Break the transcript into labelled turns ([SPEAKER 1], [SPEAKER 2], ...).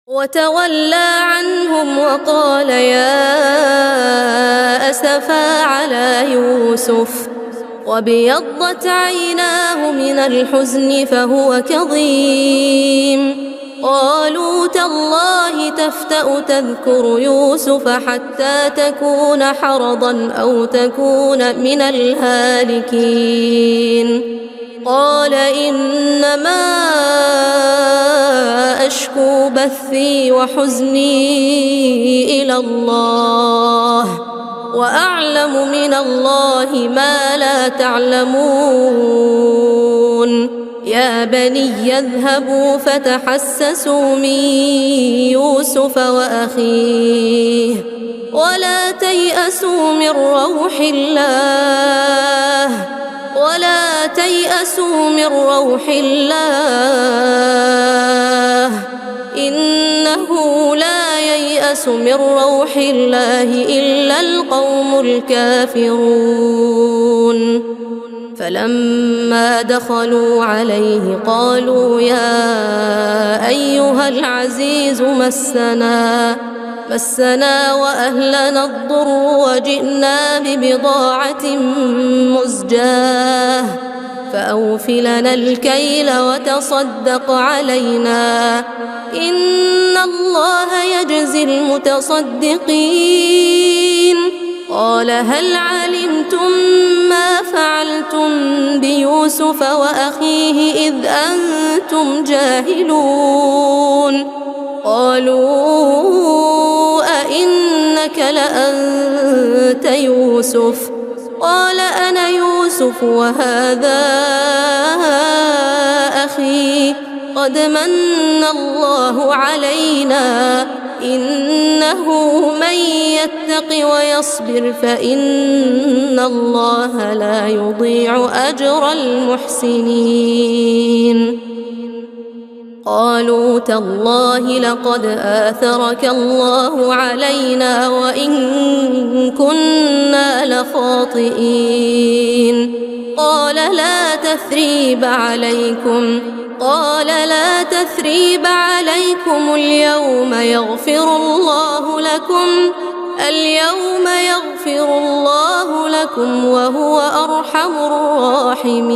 [SPEAKER 1] وتولى عنهم وقال يا أسفا على يوسف وابيضت عيناه من الحزن فهو كظيم. قالوا تالله تفتأ تذكر يوسف حتى تكون حرضا أو تكون من الهالكين. قال إنما أشكو بثي وحزني إلى الله وأعلم من الله ما لا تعلمون. يا بني اذهبوا فتحسسوا من يوسف وأخيه ولا تيأسوا من روح الله إنه لا ييأس من روح الله إلا القوم الكافرون. فلما دخلوا عليه قالوا يا أيها العزيز مسنا وأهلنا الضر وجئنا ببضاعة مزجاة فأوف لنا الكيل وتصدق علينا إن الله يجزي المتصدقين. قال هل علمتم ما فعلتم بيوسف وأخيه إذ أنتم جاهلون؟ قالوا أئنك لأنت يوسف؟ قال أنا يوسف وهذا أخي قد من الله علينا إنه من يتق ويصبر فإن الله لا يضيع أجر المحسنين. قالوا تالله لقد آثرك الله علينا وإن كنا لخاطئين. قال لا تثريب عليكم اليوم يغفر الله لكم وهو أرحم الراحمين.